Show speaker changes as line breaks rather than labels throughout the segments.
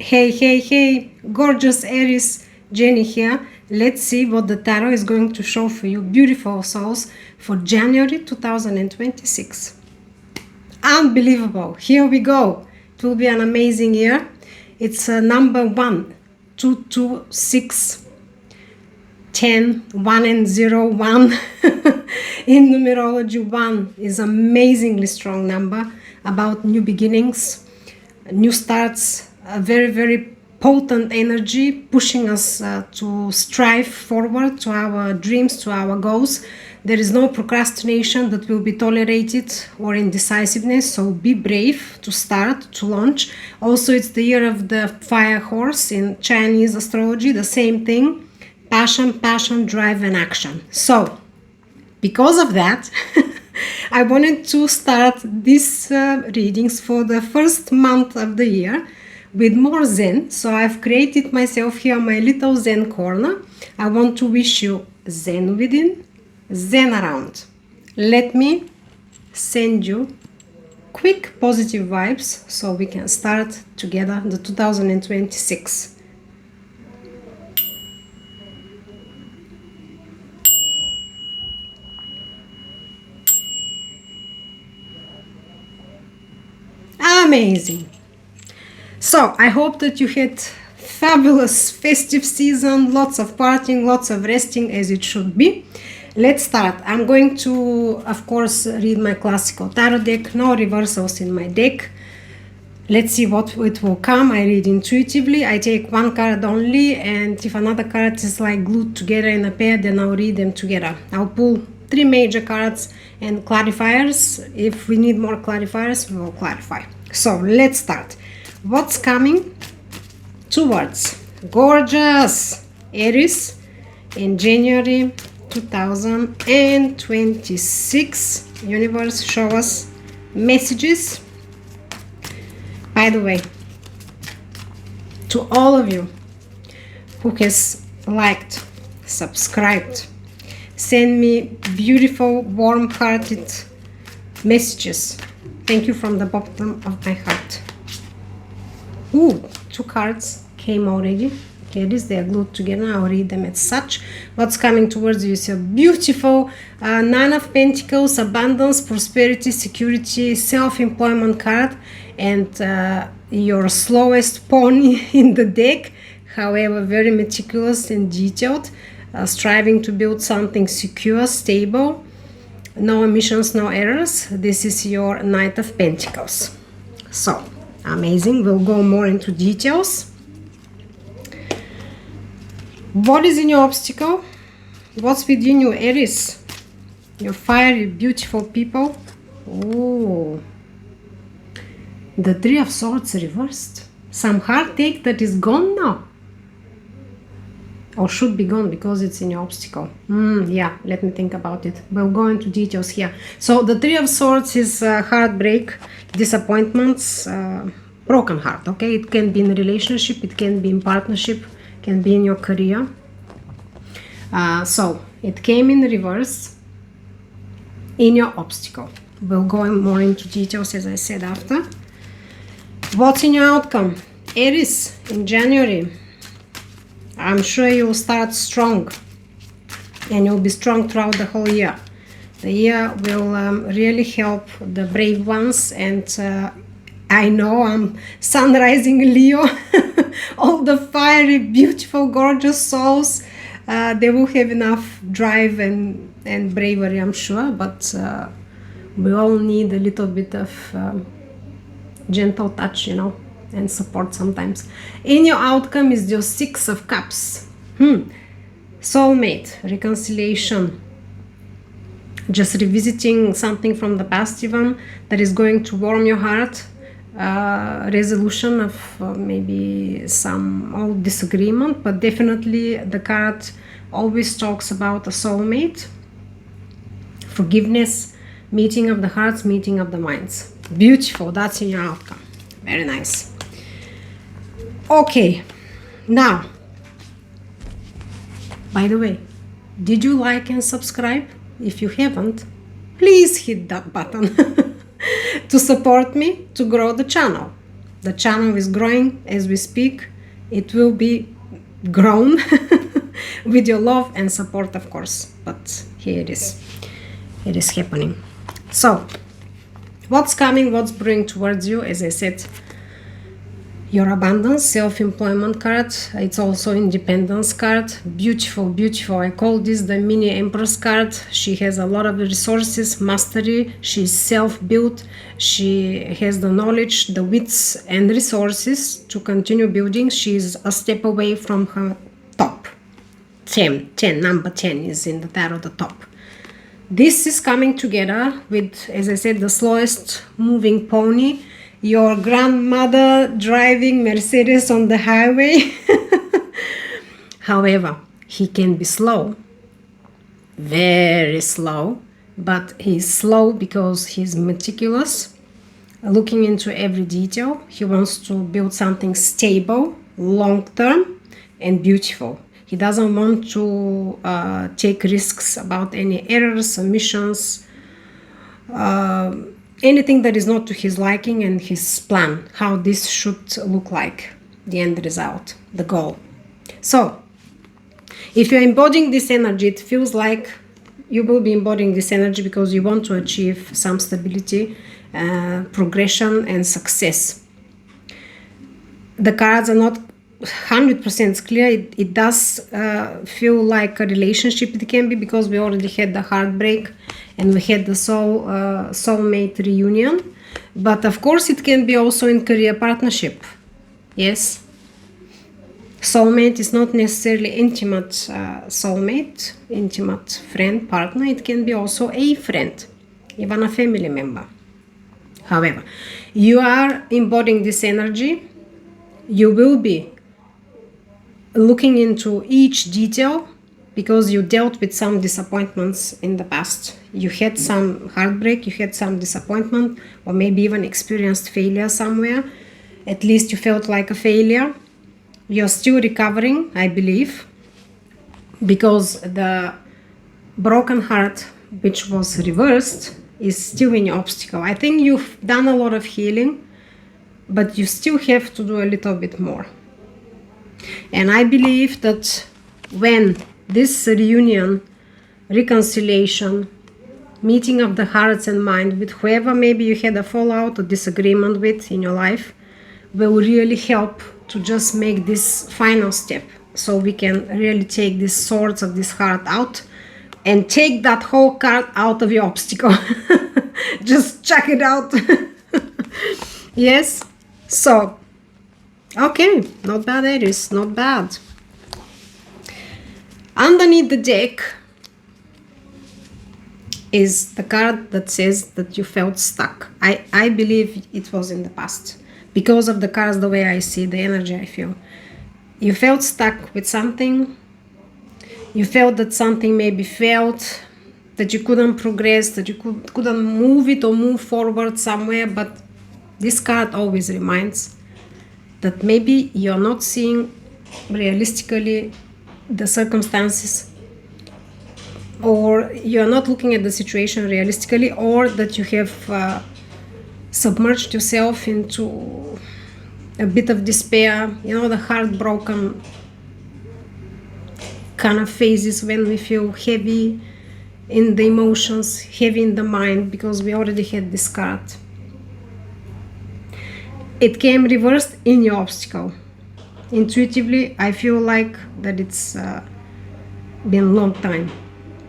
Hey, gorgeous Aries, Jenny here. Let's see what the tarot is going to show for you, beautiful souls, for January 2026. Unbelievable. Here we go. It will be an amazing year. It's number 1, 2, 2, 6, 10, 1 and 0, 1. In numerology, 1 is amazingly strong number about new beginnings, new starts, a very potent energy pushing us to strive forward to our dreams, to our goals. There is no procrastination that will be tolerated or indecisiveness, so be brave to start, to launch. Also, it's the year of the fire horse in Chinese astrology, the same thing. Passion, drive and action. So, because of that, I wanted to start these readings for the first month of the year with more Zen. So I've created myself here my little Zen corner. I want to wish you Zen within, Zen around. Let me send you quick positive vibes so we can start together the 2026. Amazing. So I hope that you had fabulous festive season, lots of partying, lots of resting as it should be. Let's start. I'm going to, of course, read my classical tarot deck. No reversals in my deck. Let's see what it will come. I read intuitively. I take one card only, and if another card is like glued together in a pair, then I'll read them together. I'll pull 3 major cards and clarifiers. If we need more clarifiers, we will clarify. So let's start. What's coming towards gorgeous Aries in January 2026? Universe, show us messages. By the way, to all of you who has liked, subscribed, send me beautiful, warm-hearted messages. Thank you from the bottom of my heart. Ooh, 2 cards came already. Here it is, they are glued together. I'll read them as such. What's coming towards you is a beautiful 9 of Pentacles, abundance, prosperity, security, self-employment card, and your slowest pony in the deck. However, very meticulous and detailed, striving to build something secure, stable, no omissions, no errors. This is your Knight of Pentacles. So, amazing. We'll go more into details. What is in your obstacle? What's within you, Aries? Your fiery, beautiful people. Oh, the 3 of Swords reversed. Some heartache that is gone now. Or should be gone because it's in your obstacle. Yeah, let me think about it. We'll go into details here. So the 3 of Swords is heartbreak, disappointments, broken heart. Okay, it can be in a relationship, it can be in partnership, can be in your career. So it came in reverse in your obstacle. We'll go more into details as I said after. What's in your outcome, Aries, in January? I'm sure you'll start strong, and you'll be strong throughout the whole year. The year will really help the brave ones, and I know I'm sun rising Leo. All the fiery, beautiful, gorgeous souls, they will have enough drive and bravery, I'm sure, but we all need a little bit of gentle touch, you know, and support sometimes. In your outcome is your 6 of Cups. Soulmate, reconciliation, just revisiting something from the past even that is going to warm your heart, resolution of maybe some old disagreement, but definitely the card always talks about a soulmate, forgiveness, meeting of the hearts, meeting of the minds. Beautiful, that's in your outcome. Very nice. Okay, now, by the way, did you like and subscribe? If you haven't, please hit that button to support me to grow the channel. The channel is growing as we speak. It will be grown with your love and support, of course. But here it is. It is happening. So, what's coming, what's brewing towards you? As I said, your abundance, self-employment card. It's also independence card. Beautiful, beautiful. I call this the mini empress card. She has a lot of resources, mastery. She's self-built. She has the knowledge, the wits and resources to continue building. She's a step away from her top. 10, number 10 is in the tarot, the top. This is coming together with, as I said, the slowest moving pony. Your grandmother driving Mercedes on the highway. However, he can be slow, very slow, but he's slow because he's meticulous, looking into every detail. He wants to build something stable, long-term, and beautiful. He doesn't want to take risks about any errors, omissions, anything that is not to his liking and his plan, how this should look like, the end result, the goal. So, if you're embodying this energy, it feels like you will be embodying this energy because you want to achieve some stability, progression, and success. The cards are not 100% clear. It does feel like a relationship. It can be because we already had the heartbreak and we had the soulmate reunion, but of course it can be also in career partnership. Yes, soulmate is not necessarily intimate soulmate, intimate friend, partner. It can be also a friend, even a family member. However, you are embodying this energy. You will be looking into each detail because you dealt with some disappointments in the past. You had some heartbreak, you had some disappointment, or maybe even experienced failure somewhere. At least you felt like a failure. You're still recovering, I believe, because the broken heart, which was reversed, is still in your obstacle. I think you've done a lot of healing, but you still have to do a little bit more. And I believe that when this reunion, reconciliation, meeting of the hearts and mind with whoever maybe you had a fallout or disagreement with in your life, will really help to just make this final step, so we can really take these swords of this heart out and take that whole card out of your obstacle. Just chuck it out. Yes. So, okay, not bad, Aries, not bad. Underneath the deck is the card that says that you felt stuck. I believe it was in the past. Because of the cards, the way I see the energy I feel. You felt stuck with something. You felt that something maybe failed, that you couldn't progress, that you couldn't move it or move forward somewhere. But this card always reminds that maybe you're not seeing realistically the circumstances, or you're not looking at the situation realistically, or that you have submerged yourself into a bit of despair, you know, the heartbroken kind of phases when we feel heavy in the emotions, heavy in the mind, because we already had this card. It came reversed in your obstacle. Intuitively, I feel like that it's been a long time.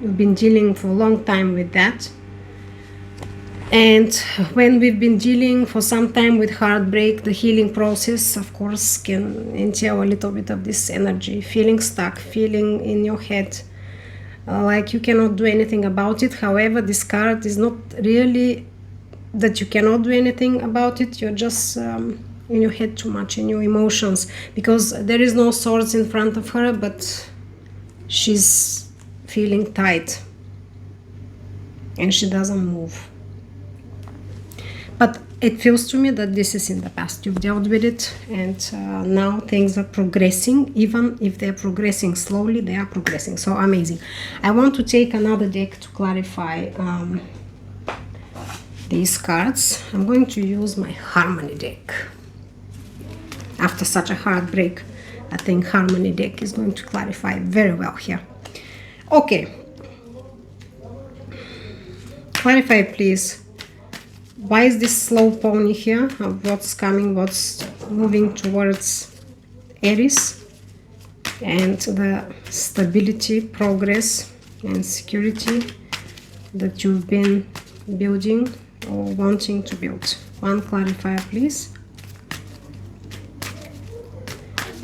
You've been dealing for a long time with that. And when we've been dealing for some time with heartbreak, the healing process, of course, can entail a little bit of this energy, feeling stuck, feeling in your head, like you cannot do anything about it. However, this card is not really that you cannot do anything about it. You're just in your head too much, in your emotions, because there is no swords in front of her, but she's feeling tight and she doesn't move. But it feels to me that this is in the past. You've dealt with it, and now things are progressing. Even if they're progressing slowly, they are progressing. So amazing. I want to take another deck to clarify these cards. I'm going to use my Harmony deck. After such a heartbreak, I think Harmony deck is going to clarify very well here. Okay. Clarify, please. Why is this slow pony here? What's coming, what's moving towards Aries? And the stability, progress, and security that you've been building or wanting to build. One clarifier, please.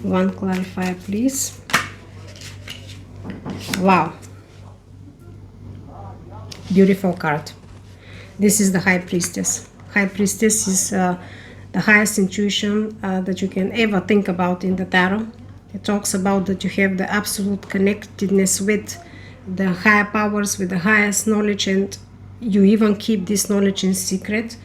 One clarifier, please. Wow. Beautiful card. This is the High Priestess. High Priestess is the highest intuition that you can ever think about in the tarot. It talks about that you have the absolute connectedness with the higher powers, with the highest knowledge, and you even keep this knowledge in secret.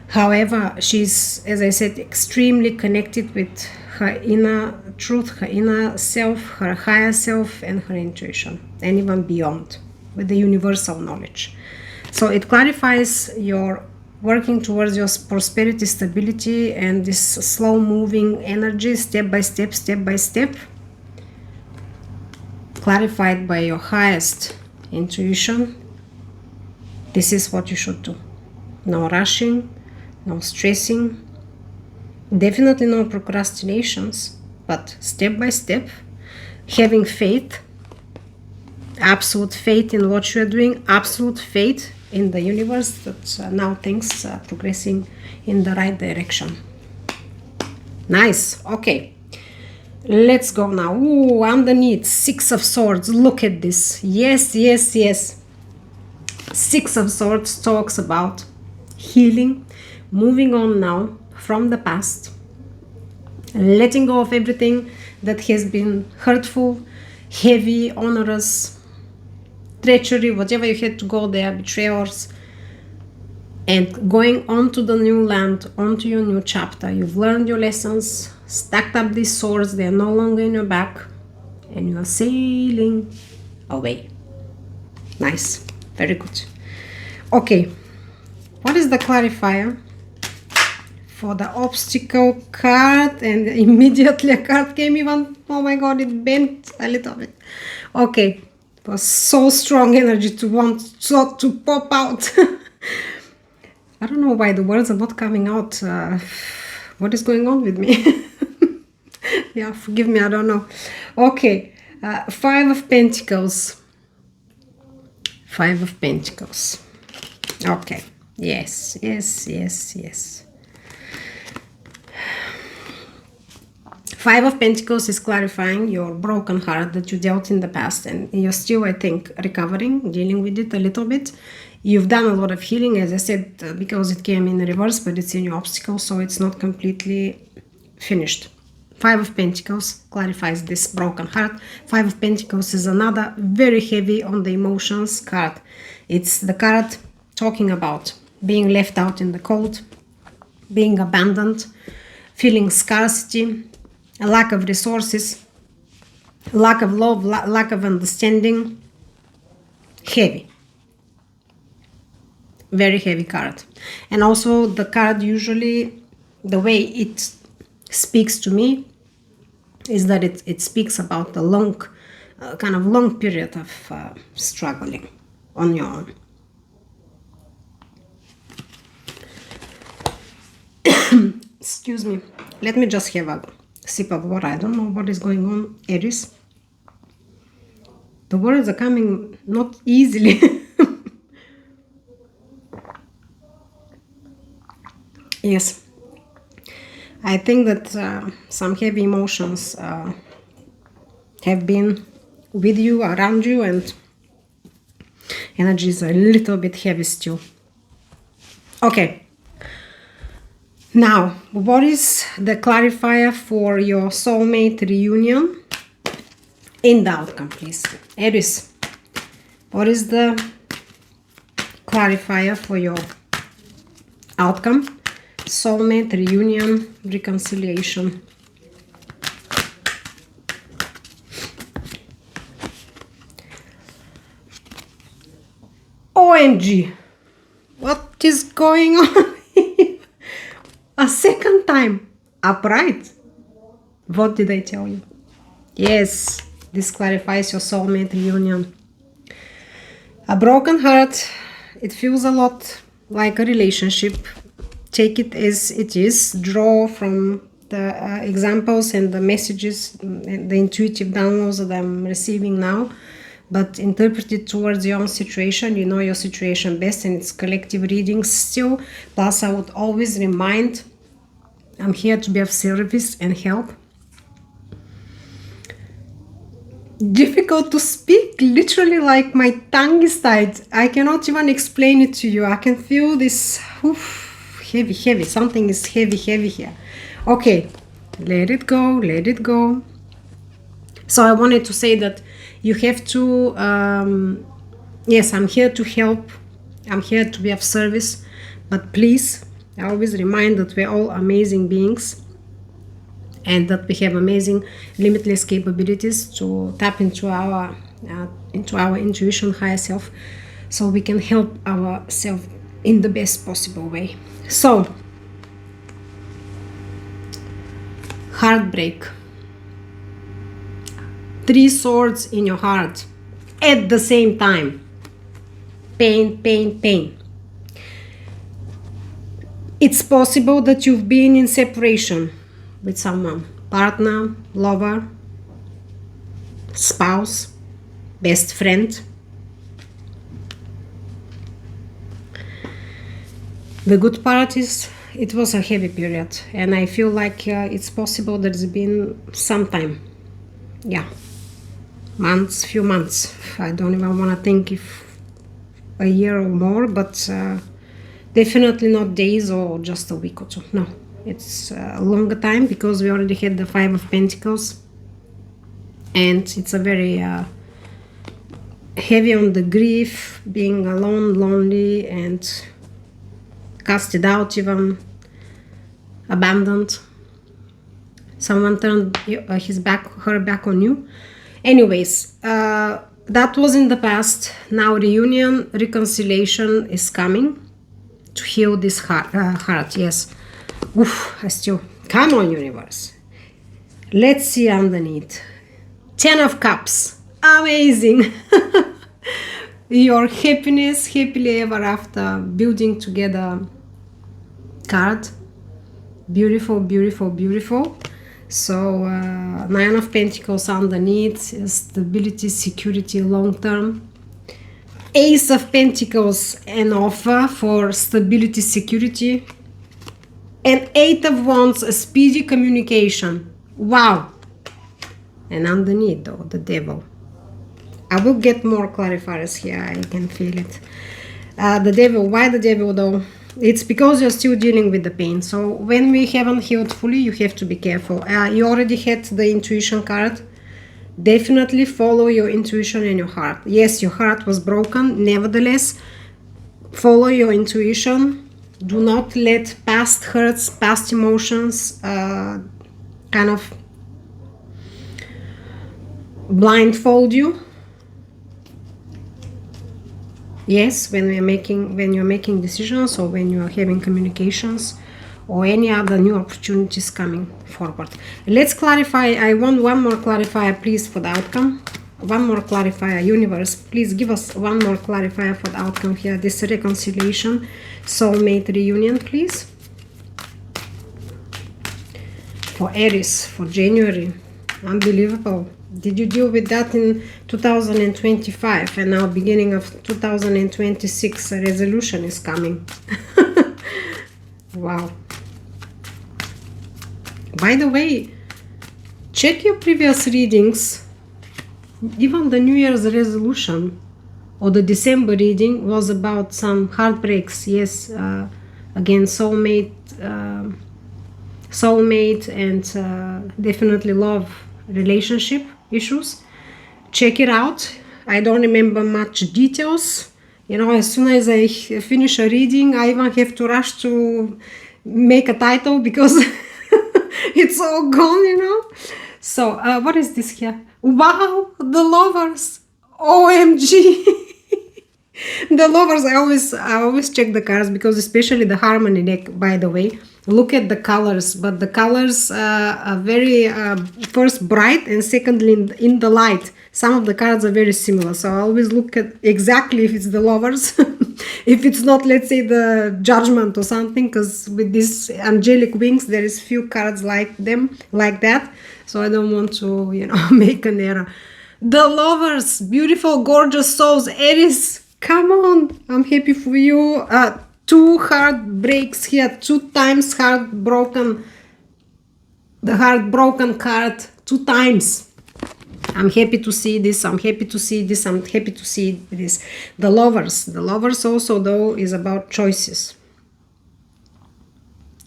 However, she's, as I said, extremely connected with her inner truth, her inner self, her higher self, and her intuition, and even beyond, with the universal knowledge. So it clarifies your working towards your prosperity, stability, and this slow moving energy, step by step, step by step, clarified by your highest intuition. This is what you should do. No rushing, no stressing, definitely no procrastinations, but step by step, having faith, absolute faith in what you are doing, absolute faith in the universe that now things are progressing in the right direction. Nice. Okay, let's go now. Ooh, underneath, Six of Swords. Look at this. Yes, yes, yes. Six of Swords talks about healing, moving on now from the past, letting go of everything that has been hurtful, heavy, onerous, treachery, whatever you had to go there, betrayers, and going on to the new land, onto your new chapter. You've learned your lessons, stacked up these swords, they are no longer in your back, and you are sailing away. Nice, very good. Okay, what is the clarifier for the obstacle card? And immediately a card came, even, oh my god, it bent a little bit. Okay, it was so strong energy to want to pop out. I don't know why the words are not coming out. What is going on with me? Yeah, forgive me, I don't know. Okay, Five of Pentacles. Five of Pentacles. Okay, yes, yes, yes, yes. Five of Pentacles is clarifying your broken heart that you dealt in the past, and you're still, I think, recovering, dealing with it a little bit. You've done a lot of healing, as I said, because it came in reverse, but it's in your obstacle, so it's not completely finished. Five of Pentacles clarifies this broken heart. Five of Pentacles is another very heavy on the emotions card. It's the card talking about being left out in the cold, being abandoned, feeling scarcity, a lack of resources, lack of love, lack of understanding. Heavy. Very heavy card. And also the card, usually the way it speaks to me is that it speaks about the long, kind of long period of struggling on your own. Excuse me. Let me just have a sip of water. I don't know what is going on, Aries. The words are coming not easily. Yes. I think that some heavy emotions have been with you, around you, and energy is a little bit heavy still. Okay. Now, what is the clarifier for your soulmate reunion in the outcome, please? Aries, what is the clarifier for your outcome? Soulmate reunion, reconciliation. OMG, what is going on? A second time upright. What did I tell you? Yes, this clarifies your soulmate reunion. A broken heart, it feels a lot like a relationship. Take it as it is. Draw from the examples and the messages and the intuitive downloads that I'm receiving now. But interpret it towards your own situation. You know your situation best, and it's collective readings still. Plus, I would always remind, I'm here to be of service and help. Difficult to speak, literally like my tongue is tied. I cannot even explain it to you. I can feel this heavy. Something is heavy here. Okay, let it go. So I wanted to say that you have to, yes, I'm here to help. I'm here to be of service. But please, I always remind that we're all amazing beings, and that we have amazing, limitless capabilities to tap into our intuition, higher self, so we can help ourselves in the best possible way. So, heartbreak. 3 swords in your heart at the same time. Pain. It's possible that you've been in separation with someone, partner, lover, spouse, best friend. The good part is it was a heavy period, and I feel like it's possible there's been some time, few months. I don't even want to think if a year or more, but definitely not days or just a week or two. No, it's a longer time, because we already had the 5 of Pentacles, and it's a very heavy on the grief, being alone, lonely, and casted out, even abandoned. Someone turned her back on you. Anyways, that was in the past. Now reunion, reconciliation is coming to heal this heart. Yes. I still, come on, universe. Let's see underneath. 10 of Cups. Amazing. Your happiness, happily ever after, building together card. Beautiful. So 9 of Pentacles underneath, stability, security, long term. Ace of Pentacles, an offer for stability, security. And 8 of Wands, a speedy communication. Wow. And underneath, though, the Devil. I will get more clarifiers here. I can feel it. The Devil. Why the Devil, though? It's because you're still dealing with the pain. So when we haven't healed fully, you have to be careful. You already had the intuition card. Definitely follow your intuition and your heart. Yes, your heart was broken. Nevertheless, follow your intuition. Do not let past hurts, past emotions kind of blindfold you. Yes, when you're making decisions, or when you're having communications, or any other new opportunities coming forward. Let's clarify. I want one more clarifier, please, for the outcome. One more clarifier. Universe, please give us one more clarifier for the outcome here. This reconciliation, soulmate reunion, please. For Aries, for January. Unbelievable. Did you deal with that in 2025, and now beginning of 2026 a resolution is coming? Wow. By the way, check your previous readings. Even the New Year's resolution or the December reading was about some heartbreaks. Yes, again, soulmate and definitely love relationship issues. Check it out. I don't remember much details. You know, as soon as I finish a reading, I even have to rush to make a title because it's all gone, you know. So what is this here? Wow, the Lovers. OMG. The Lovers. I always check the cards, because especially the Harmony deck, by the way, Look at the colors, but the colors are very first bright and secondly in the light. Some of the cards are very similar, so I always look at exactly if it's the lovers, if it's not, let's say, the judgment or something, because with these angelic wings there is few cards like them, like that, so I don't want to, you know, make an error. The lovers, beautiful, gorgeous souls, Aries, come on, I'm happy for you. Two heartbreaks here, 2 times heartbroken, the heartbroken card 2 times. I'm happy to see this, I'm happy to see this, I'm happy to see this. The lovers also, though, is about choices.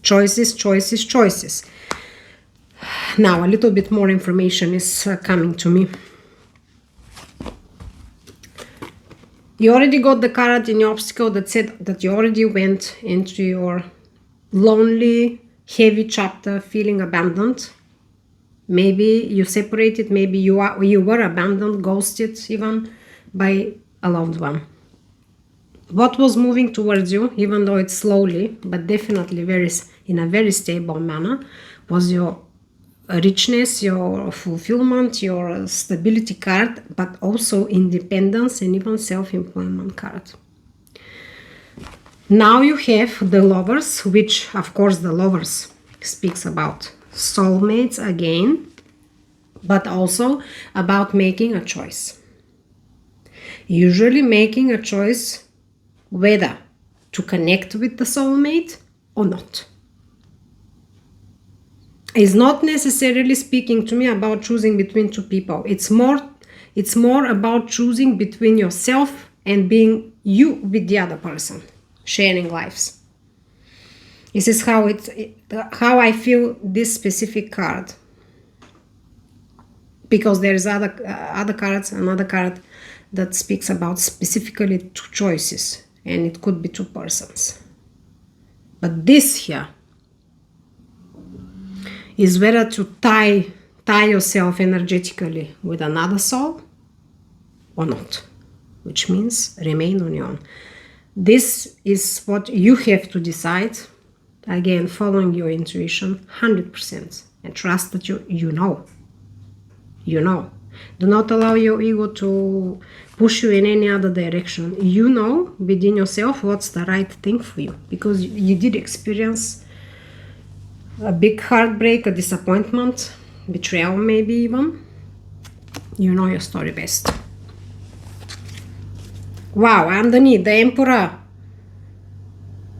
Choices, choices, choices. Now, a little bit more information is coming to me. You already got the card in your obstacle that said that you already went into your lonely, heavy chapter, feeling abandoned. Maybe you separated, maybe you were abandoned, ghosted even by a loved one. What was moving towards you, even though it's slowly, but definitely in a very stable manner, was your richness, your fulfillment, your stability card, but also independence and even self-employment card. Now you have the lovers, which of course the lovers speaks about soulmates again, but also about making a choice. Usually making a choice whether to connect with the soulmate or not. Is not necessarily speaking to me about choosing between 2 people. It's more about choosing between yourself and being you with the other person, sharing lives. This is how I feel this specific card, because there is other cards, another card that speaks about specifically 2 choices, and it could be 2 persons. But this here is whether to tie yourself energetically with another soul or not, which means remain on your own. This is what you have to decide, again, following your intuition 100%, and trust that you know. Do not allow your ego to push you in any other direction. You know within yourself what's the right thing for you, because you did experience a big heartbreak, a disappointment, betrayal maybe even. You know your story best. Wow, underneath the Emperor.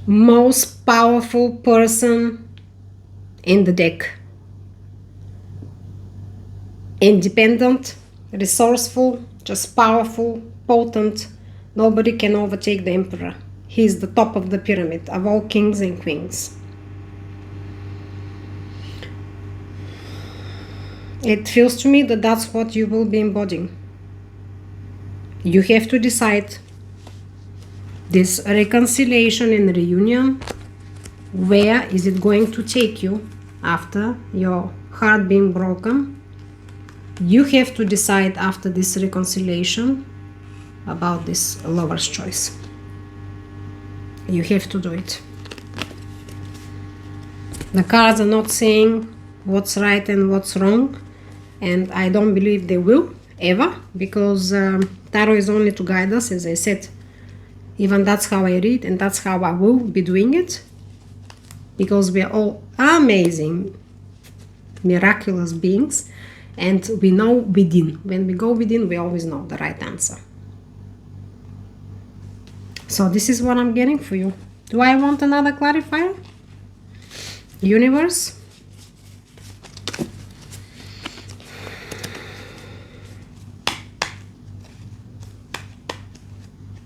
Most powerful person in the deck. Independent, resourceful, just powerful, potent. Nobody can overtake the Emperor. He's the top of the pyramid of all kings and queens. It feels to me that that's what you will be embodying. You have to decide this reconciliation and reunion. Where is it going to take you after your heart being broken? You have to decide after this reconciliation about this lover's choice. You have to do it. The cards are not saying what's right and what's wrong, and I don't believe they will ever, because tarot is only to guide us, as I said. Even that's how I read, and that's how I will be doing it, because we are all amazing, miraculous beings, and we know within. When we go within, we always know the right answer. So this is what I'm getting for you. Do I want another clarifier? Universe?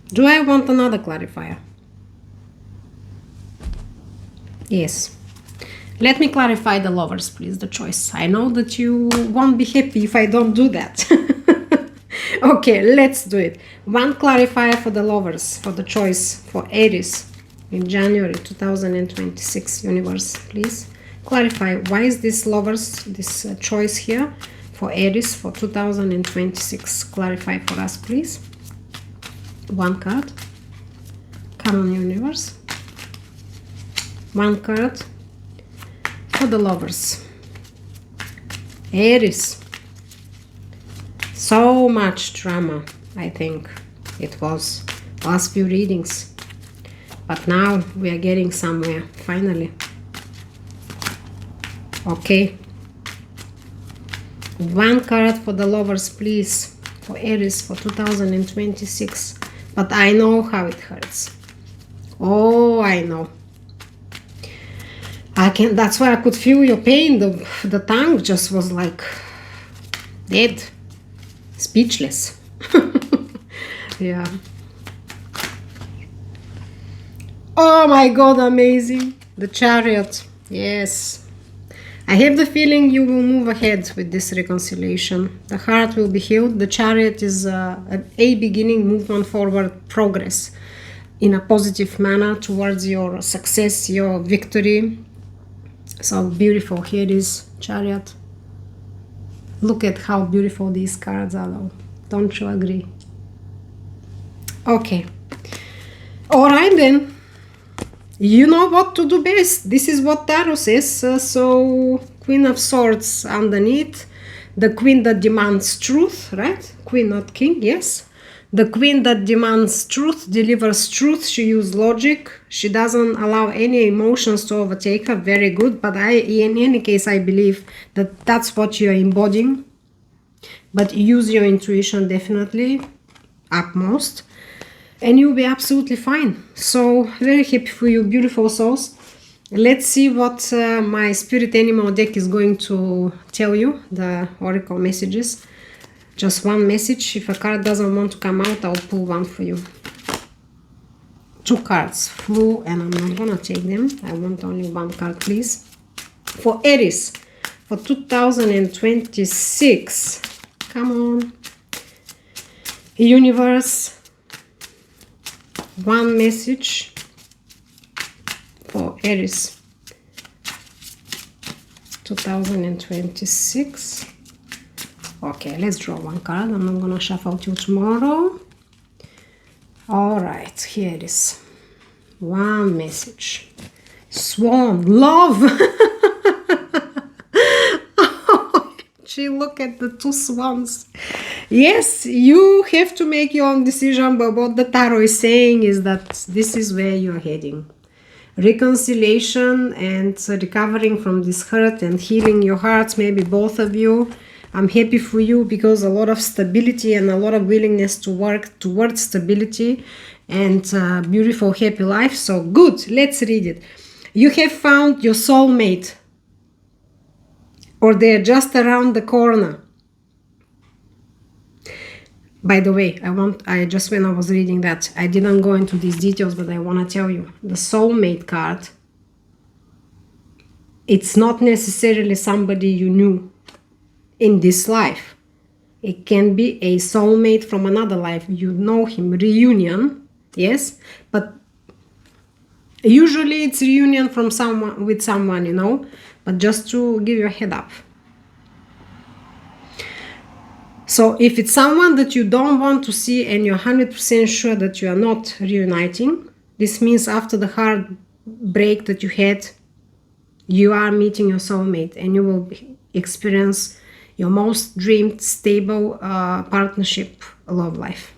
Do I want another clarifier? Yes. Let me clarify the lovers, please, the choice. I know that you won't be happy if I don't do that. Okay, let's do it. One clarifier for the lovers, for the choice, for Aries in January 2026. Universe, please clarify, why is this lovers, this choice here for Aries for 2026? Clarify for us, please. One card. Come on, universe. One card. for the lovers. Aries. So much drama, I think it was last few readings. But now we are getting somewhere, finally. Okay. One card for the lovers, please. For Aries for 2026. But I know how it hurts. Oh, I know. That's why I could feel your pain. The tongue just was like dead. Speechless. Yeah. Oh my god, amazing. The Chariot. Yes. I have the feeling you will move ahead with this reconciliation. The heart will be healed. The Chariot is a beginning, movement forward, progress in a positive manner towards your success, your victory. So beautiful. Here is Chariot. Look at how beautiful these cards are, though. Don't you agree? Okay. All right, then. You know what to do best. This is what Tarot says. So Queen of Swords underneath. The Queen that demands truth, right? Queen, not King, yes. The Queen that demands truth, delivers truth. She uses logic. She doesn't allow any emotions to overtake her. Very good. But in any case, I believe that that's what you're embodying. But use your intuition definitely, utmost. And you'll be absolutely fine. So, very happy for you, beautiful souls. Let's see what my spirit animal deck is going to tell you, the oracle messages. Just one message. If a card doesn't want to come out, I'll pull one for you. Two cards flew, and I'm not gonna take them. I want only one card, please. For Aries, for 2026. Come on. Universe. One message for Aries 2026. Okay, let's draw one card. I'm not gonna shuffle till tomorrow. All right, here it is. One message. Swan, love. Gee, look at the two swans. Yes, you have to make your own decision, but what the tarot is saying is that this is where you're heading. Reconciliation and recovering from this hurt and healing your hearts, maybe both of you. I'm happy for you because a lot of stability and a lot of willingness to work towards stability and beautiful, happy life. So good, let's read it. You have found your soulmate, or they're just around the corner. By the way, when I was reading that, I didn't go into these details, but I want to tell you, the soulmate card, it's not necessarily somebody you knew in this life. It can be a soulmate from another life. You know him, reunion, yes, but usually it's reunion from someone with someone, you know, but just to give you a head up. So if it's someone that you don't want to see and you're 100% sure that you are not reuniting, this means after the heartbreak that you had, you are meeting your soulmate and you will experience your most dreamed stable partnership, love life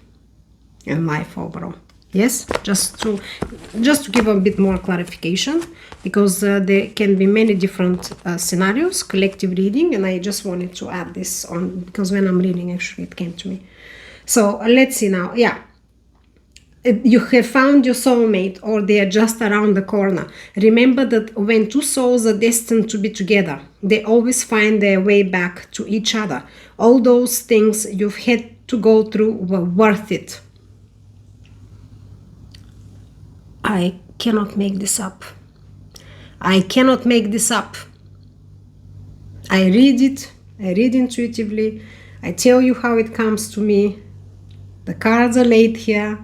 and life overall. Yes, just to give a bit more clarification, because there can be many different scenarios, collective reading, and I just wanted to add this on because when I'm reading, actually, it came to me. So let's see now. Yeah, you have found your soulmate, or they are just around the corner. Remember that when two souls are destined to be together, they always find their way back to each other. All those things you've had to go through were worth it. I cannot make this up. I cannot make this up. I read it. I read intuitively. I tell you how it comes to me. The cards are laid here.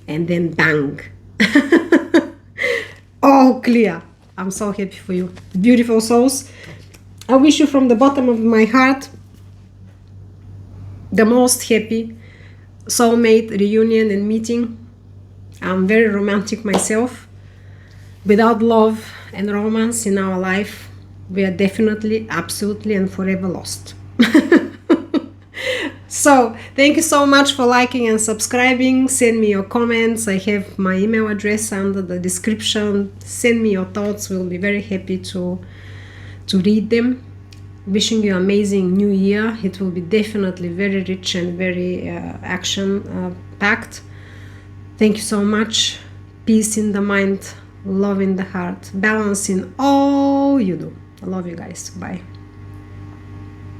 And then bang. All clear. I'm so happy for you. Beautiful souls. I wish you from the bottom of my heart the most happy soulmate reunion and meeting. I'm very romantic myself. Without love and romance in our life, we are definitely, absolutely, and forever lost. So, thank you so much for liking and subscribing. Send me your comments. I have my email address under the description. Send me your thoughts. We'll be very happy to read them. Wishing you amazing new year. It will be definitely very rich and very action packed. Thank you so much. Peace in the mind, love in the heart, balance in all you do. I love you guys. Bye.